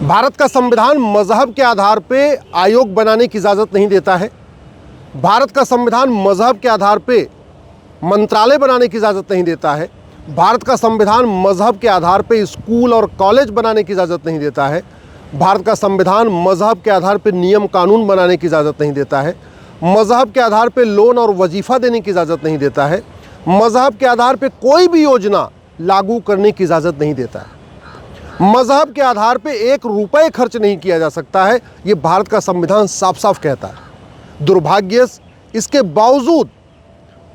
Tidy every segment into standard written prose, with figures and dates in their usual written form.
भारत का संविधान मजहब के आधार पे आयोग बनाने की इजाज़त नहीं देता है। भारत का संविधान मजहब के आधार पे मंत्रालय बनाने की इजाज़त नहीं देता है। भारत का संविधान मजहब के आधार पे स्कूल और कॉलेज बनाने की इजाज़त नहीं देता है। भारत का संविधान मजहब के आधार पे नियम कानून बनाने की इजाज़त नहीं देता है। मजहब के आधार पे लोन और वजीफ़ा देने की इजाज़त नहीं देता है। मजहब के आधार पे कोई भी योजना लागू करने की इजाज़त नहीं देता है। मजहब के आधार पे 1 रुपये खर्च नहीं किया जा सकता है, ये भारत का संविधान साफ साफ कहता है। दुर्भाग्य इसके बावजूद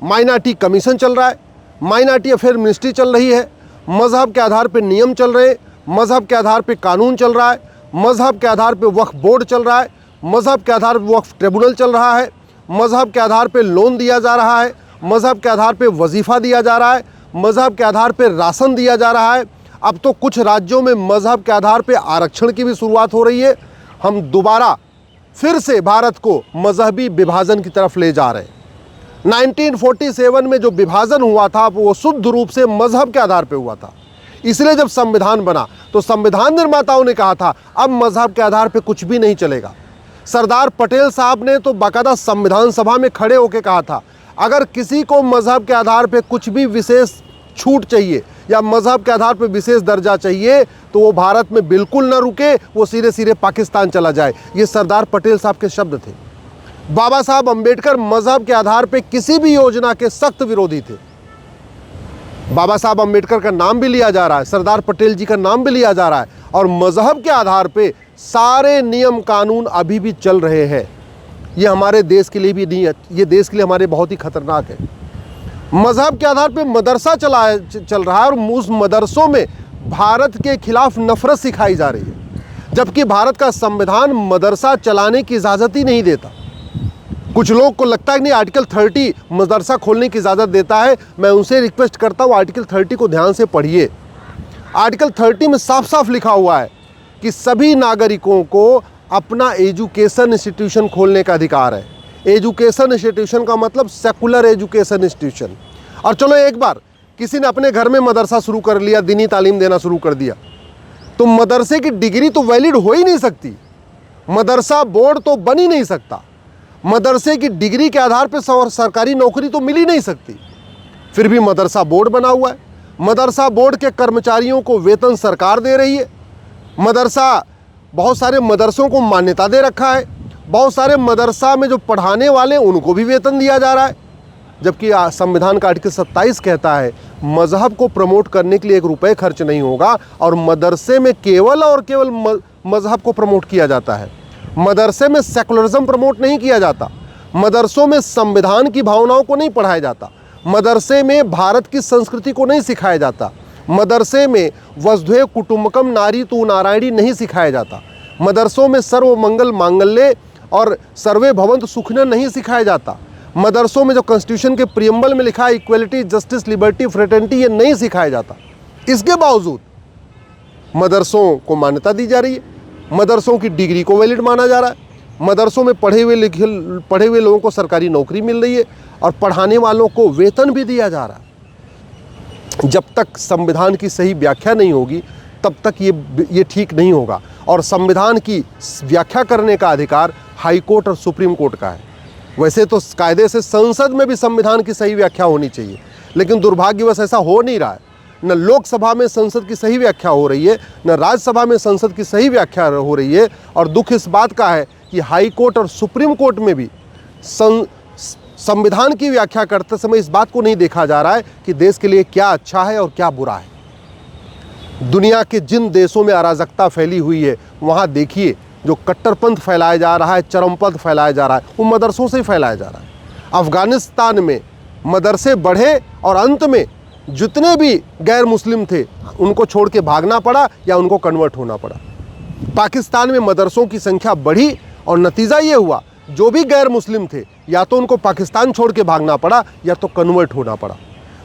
माइनॉरिटी कमीशन चल रहा है, माइनॉरिटी अफेयर मिनिस्ट्री चल रही है, मजहब के आधार पे नियम चल रहे हैं, मजहब के आधार पे कानून चल रहा है, मजहब के आधार पे वक्फ बोर्ड चल रहा है, मजहब के आधार पे वक्फ ट्रिब्यूनल चल रहा है, मजहब के आधार पे लोन दिया जा रहा है, मजहब के आधार पे वजीफ़ा दिया जा रहा है, मजहब के आधार पे राशन दिया जा रहा है। अब तो कुछ राज्यों में मजहब के आधार पे आरक्षण की भी शुरुआत हो रही है। हम दोबारा फिर से भारत को मजहबी विभाजन की तरफ ले जा रहे हैं। 1947 में जो विभाजन हुआ था वो शुद्ध रूप से मजहब के आधार पे हुआ था। इसलिए जब संविधान बना तो संविधान निर्माताओं ने कहा था अब मजहब के आधार पे कुछ भी नहीं चलेगा। सरदार पटेल साहब ने तो बाकायदा संविधान सभा में खड़े होकर कहा था अगर किसी को मजहब के आधार पे कुछ भी विशेष छूट चाहिए या मजहब के आधार पर विशेष दर्जा चाहिए तो वो भारत में बिल्कुल न रुके, वो सीधे सीधे पाकिस्तान चला जाए। ये सरदार पटेल साहब के शब्द थे। बाबा साहब अंबेडकर मजहब के आधार पर किसी भी योजना के सख्त विरोधी थे। बाबा साहब अंबेडकर का नाम भी लिया जा रहा है, सरदार पटेल जी का नाम भी लिया जा रहा है और मजहब के आधार पर सारे नियम कानून अभी भी चल रहे हैं। ये हमारे देश के लिए भी नहीं, ये देश के लिए हमारे बहुत ही खतरनाक है। मजहब के आधार पे मदरसा चल रहा है और उस मदरसों में भारत के खिलाफ नफरत सिखाई जा रही है, जबकि भारत का संविधान मदरसा चलाने की इजाज़त ही नहीं देता। कुछ लोग को लगता है कि नहीं आर्टिकल 30 मदरसा खोलने की इजाज़त देता है। मैं उनसे रिक्वेस्ट करता हूँ आर्टिकल 30 को ध्यान से पढ़िए। आर्टिकल 30 में साफ साफ लिखा हुआ है कि सभी नागरिकों को अपना एजुकेशन इंस्टीट्यूशन खोलने का अधिकार है। एजुकेशन इंस्टीट्यूशन का मतलब सेकुलर एजुकेशन इंस्टीट्यूशन। और चलो एक बार किसी ने अपने घर में मदरसा शुरू कर लिया, दीनी तालीम देना शुरू कर दिया, तो मदरसे की डिग्री तो वैलिड हो ही नहीं सकती, मदरसा बोर्ड तो बन ही नहीं सकता, मदरसे की डिग्री के आधार पर सरकारी नौकरी तो मिल ही नहीं सकती। फिर भी मदरसा बोर्ड बना हुआ है। मदरसा बोर्ड के कर्मचारियों को वेतन सरकार दे रही है। मदरसा बहुत सारे मदरसों को मान्यता दे रखा है। बहुत सारे मदरसा में जो पढ़ाने वाले उनको भी वेतन दिया जा रहा है, जबकि संविधान का आर्टिकल 27 कहता है मजहब को प्रमोट करने के लिए 1 रुपये खर्च नहीं होगा और मदरसे में केवल और केवल मजहब को प्रमोट किया जाता है। मदरसे में सेकुलरिज्म प्रमोट नहीं किया जाता। मदरसों में संविधान की भावनाओं को नहीं पढ़ाया जाता। मदरसे में भारत की संस्कृति को नहीं सिखाया जाता। मदरसे में वसुधैव कुटुंबकम नारी तू नारायणी नहीं सिखाया जाता। मदरसों में सर्व मंगल मांगल्य और सर्वे भवन्तु सुखिनः नहीं सिखाया जाता। मदरसों में जो कॉन्स्टिट्यूशन के प्रियम्बल में लिखा है इक्वलिटी जस्टिस लिबर्टी फ्रेटर्निटी, ये नहीं सिखाया जाता। इसके बावजूद मदरसों को मान्यता दी जा रही है, मदरसों की डिग्री को वैलिड माना जा रहा है, मदरसों में पढ़े हुए लोगों को सरकारी नौकरी मिल रही है और पढ़ाने वालों को वेतन भी दिया जा रहा है। जब तक संविधान की सही व्याख्या नहीं होगी तब तक ये ठीक नहीं होगा। और संविधान की व्याख्या करने का अधिकार हाई कोर्ट और सुप्रीम कोर्ट का है। वैसे तो कायदे से संसद में भी संविधान की सही व्याख्या होनी चाहिए, लेकिन दुर्भाग्यवश ऐसा हो नहीं रहा है। न लोकसभा में संसद की सही व्याख्या हो रही है, न राज्यसभा में संसद की सही व्याख्या हो रही है। और दुख इस बात का है कि हाई कोर्ट और सुप्रीम कोर्ट में भी संविधान की व्याख्या करते समय इस बात को नहीं देखा जा रहा है कि देश के लिए क्या अच्छा है और क्या बुरा है। दुनिया के जिन देशों में अराजकता फैली हुई है वहाँ देखिए जो कट्टरपंथ फैलाया जा रहा है, चरमपंथ फैलाया जा रहा है, वो मदरसों से ही फैलाया जा रहा है। अफ़गानिस्तान में मदरसे बढ़े और अंत में जितने भी गैर मुस्लिम थे उनको छोड़ के भागना पड़ा या उनको कन्वर्ट होना पड़ा। पाकिस्तान में मदरसों की संख्या बढ़ी और नतीजा ये हुआ जो भी गैर मुस्लिम थे या तो उनको पाकिस्तान छोड़ के भागना पड़ा या तो कन्वर्ट होना पड़ा।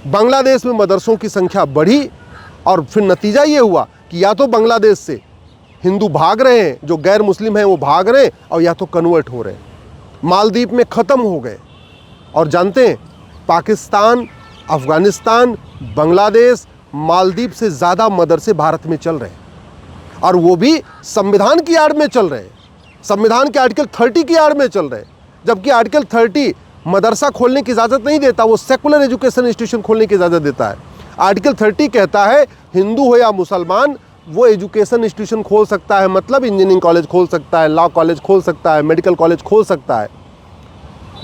बांग्लादेश में मदरसों की संख्या बढ़ी और फिर नतीजा ये हुआ कि या तो बांग्लादेश से हिंदू भाग रहे हैं, जो गैर मुस्लिम हैं वो भाग रहे हैं, और या तो कन्वर्ट हो रहे हैं। मालदीव में ख़त्म हो गए। और जानते हैं पाकिस्तान, अफ़गानिस्तान, बांग्लादेश, मालदीव से ज़्यादा मदरसे भारत में चल रहे हैं। और वो भी संविधान की आड़ में चल रहे हैं, संविधान के आर्टिकल 30 की आड़ में चल रहे हैं। जबकि आर्टिकल 30 मदरसा खोलने की इजाज़त नहीं देता, वो सेकुलर एजुकेशन इंस्टीट्यूशन खोलने की इजाज़त देता है। आर्टिकल 30 कहता है हिंदू हो या मुसलमान वो एजुकेशन इंस्टीट्यूशन खोल सकता है, मतलब इंजीनियरिंग कॉलेज खोल सकता है, लॉ कॉलेज खोल सकता है, मेडिकल कॉलेज खोल सकता है,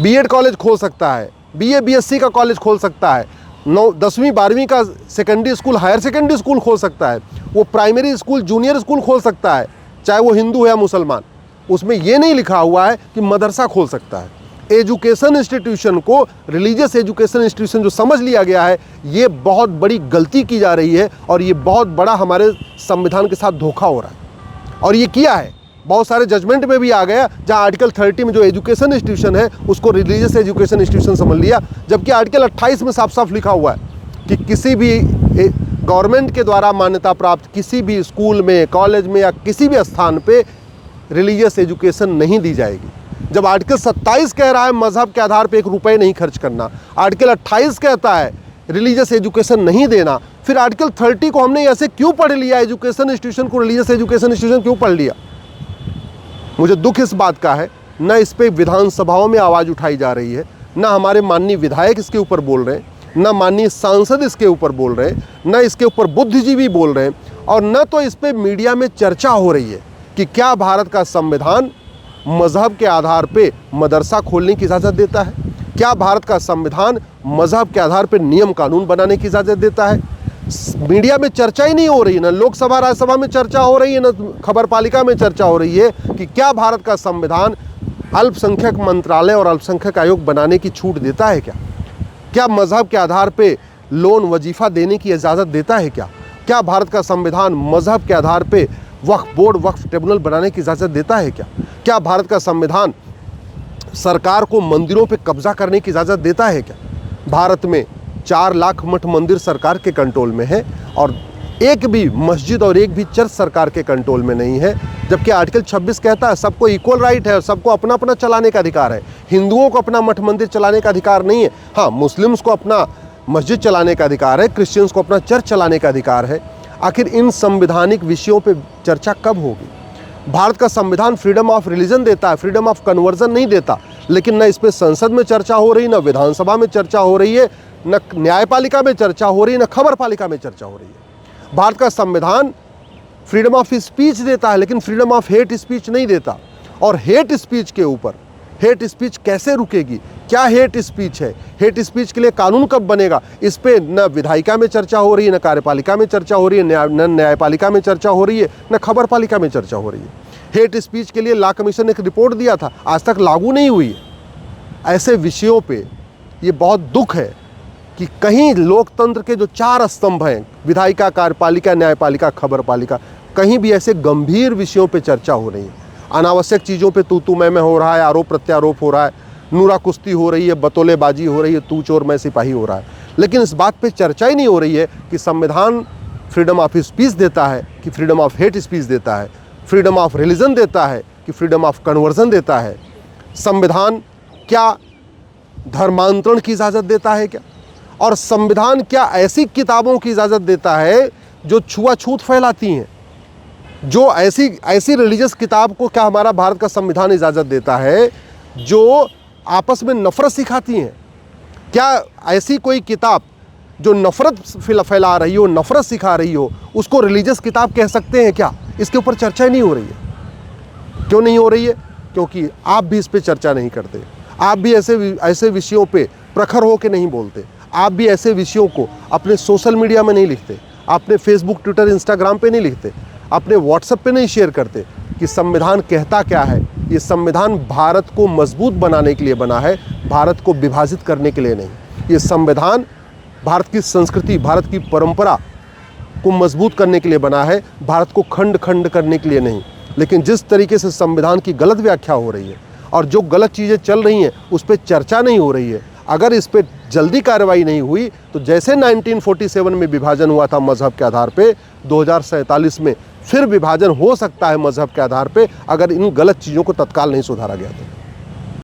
बीएड कॉलेज खोल सकता है, बीए बीएससी का कॉलेज खोल सकता है, 10वीं 12वीं का secondary school, higher secondary school खोल सकता है, वो प्राइमरी स्कूल, जूनियर स्कूल खोल सकता है, चाहे वो हिंदू हो या मुसलमान। उसमें ये नहीं लिखा हुआ है कि मदरसा खोल सकता है। एजुकेशन इंस्टीट्यूशन को रिलीजियस एजुकेशन इंस्टीट्यूशन जो समझ लिया गया है, ये बहुत बड़ी गलती की जा रही है और ये बहुत बड़ा हमारे संविधान के साथ धोखा हो रहा है। और ये किया है, बहुत सारे जजमेंट में भी आ गया, जहां आर्टिकल 30 में जो एजुकेशन इंस्टीट्यूशन है उसको रिलीजियस एजुकेशन इंस्टीट्यूशन समझ लिया, जबकि आर्टिकल 28 में साफ साफ लिखा हुआ है कि किसी भी गवर्नमेंट के द्वारा मान्यता प्राप्त किसी भी स्कूल में, कॉलेज में या किसी भी स्थान पे रिलीजियस एजुकेशन नहीं दी जाएगी। जब आर्टिकल 27 कह रहा है मजहब के आधार पे 1 रुपये नहीं खर्च करना, आर्टिकल 28 कहता है रिलीजियस एजुकेशन नहीं देना, फिर आर्टिकल 30 को हमने ऐसे क्यों पढ़ लिया, एजुकेशन इंस्टीट्यूशन को रिलीजियस एजुकेशन इंस्टीट्यूशन क्यों पढ़ लिया? मुझे दुख इस बात का है, न इस पर विधानसभाओं में आवाज़ उठाई जा रही है, न हमारे माननीय विधायक इसके ऊपर बोल रहे हैं, न माननीय सांसद इसके ऊपर बोल रहे हैं, न इसके ऊपर बुद्धिजीवी बोल रहे हैं, और न तो इस पर मीडिया में चर्चा हो रही है कि क्या भारत का संविधान मजहब के आधार पे मदरसा खोलने की इजाज़त देता है, क्या भारत का संविधान मजहब के आधार पे नियम कानून बनाने की इजाज़त देता है। मीडिया में चर्चा ही नहीं हो रही, ना लोकसभा राज्यसभा में चर्चा हो रही है, ना खबर पालिका में चर्चा हो रही है कि क्या भारत का संविधान अल्पसंख्यक मंत्रालय और अल्पसंख्यक आयोग बनाने की छूट देता है क्या मजहब के आधार पे लोन वजीफ़ा देने की इजाज़त देता है क्या भारत का संविधान मजहब के आधार पे वक्फ बोर्ड, वक्फ ट्रिब्यूनल बनाने की इजाज़त देता है क्या भारत का संविधान सरकार को मंदिरों पे कब्जा करने की इजाज़त देता है क्या? भारत में 4 लाख मठ मंदिर सरकार के कंट्रोल में है और एक भी मस्जिद और एक भी चर्च सरकार के कंट्रोल में नहीं है, जबकि आर्टिकल 26 कहता है सबको इक्वल राइट है, सबको अपना अपना चलाने का अधिकार है। हिंदुओं को अपना मठ मंदिर चलाने का अधिकार नहीं है, हाँ मुस्लिम्स को अपना मस्जिद चलाने का अधिकार है, क्रिश्चियंस को अपना चर्च चलाने का अधिकार है। आखिर इन संवैधानिक विषयों पे चर्चा कब होगी? भारत का संविधान फ्रीडम ऑफ रिलीजन देता है, फ्रीडम ऑफ कन्वर्जन नहीं देता, लेकिन न इस पर संसद में चर्चा हो रही, न विधानसभा में चर्चा हो रही है, न न्यायपालिका में चर्चा हो रही है, न खबर पालिका में चर्चा हो रही है। भारत का संविधान फ्रीडम ऑफ स्पीच देता है, लेकिन फ्रीडम ऑफ हेट स्पीच नहीं देता। और हेट स्पीच के ऊपर, हेट स्पीच कैसे रुकेगी? क्या हेट स्पीच है? हेट स्पीच के लिए कानून कब बनेगा? इस पे न विधायिका में चर्चा हो रही है, न कार्यपालिका में चर्चा हो रही है, न न्यायपालिका में चर्चा हो रही है, न खबर पालिका में चर्चा हो रही है। हेट स्पीच के लिए लॉ कमीशन ने एक रिपोर्ट दिया था, आज तक लागू नहीं हुई है। ऐसे विषयों पे ये बहुत दुख है कि कहीं लोकतंत्र के जो 4 स्तंभ हैं, विधायिका, कार्यपालिका, न्यायपालिका, खबर पालिका, कहीं भी ऐसे गंभीर विषयों पे चर्चा हो रही है। अनावश्यक चीज़ों पे तू मैं हो रहा है, आरोप प्रत्यारोप हो रहा है, नूरा कुश्ती हो रही है, बतौलेबाजी हो रही है, तू चोर मैं सिपाही हो रहा है, लेकिन इस बात पे चर्चा ही नहीं हो रही है कि संविधान फ्रीडम ऑफ स्पीच देता है कि फ्रीडम ऑफ हेट स्पीच देता है, फ्रीडम ऑफ रिलीजन देता है कि फ्रीडम ऑफ कन्वर्जन देता है। संविधान क्या धर्मांतरण की इजाज़त देता है क्या? और संविधान क्या ऐसी किताबों की इजाज़त देता है जो छुआछूत फैलाती हैं? जो ऐसी रिलीजियस किताब को क्या हमारा भारत का संविधान इजाज़त देता है जो आपस में नफ़रत सिखाती हैं? क्या ऐसी कोई किताब जो नफ़रत फैला रही हो, नफ़रत सिखा रही हो, उसको रिलीजियस किताब कह सकते हैं क्या? इसके ऊपर चर्चा ही नहीं हो रही है। क्यों नहीं हो रही है? क्योंकि आप भी इस पे चर्चा नहीं करते, आप भी ऐसे विषयों पे प्रखर हो के नहीं बोलते, आप भी ऐसे विषयों को अपने सोशल मीडिया में नहीं लिखते, अपने फेसबुक, ट्विटर, इंस्टाग्राम पे नहीं लिखते, अपने व्हाट्सएप पे नहीं शेयर करते कि संविधान कहता क्या है। ये संविधान भारत को मजबूत बनाने के लिए बना है, भारत को विभाजित करने के लिए नहीं। ये संविधान भारत की संस्कृति, भारत की परंपरा को मजबूत करने के लिए बना है, भारत को खंड खंड करने के लिए नहीं। लेकिन जिस तरीके से संविधान की गलत व्याख्या हो रही है और जो गलत चीज़ें चल रही हैं उस पर चर्चा नहीं हो रही है, अगर इस पर जल्दी कार्रवाई नहीं हुई तो जैसे 1947 में विभाजन हुआ था मजहब के आधार पे, 2047 में फिर विभाजन हो सकता है मजहब के आधार पे, अगर इन गलत चीज़ों को तत्काल नहीं सुधारा गया तो।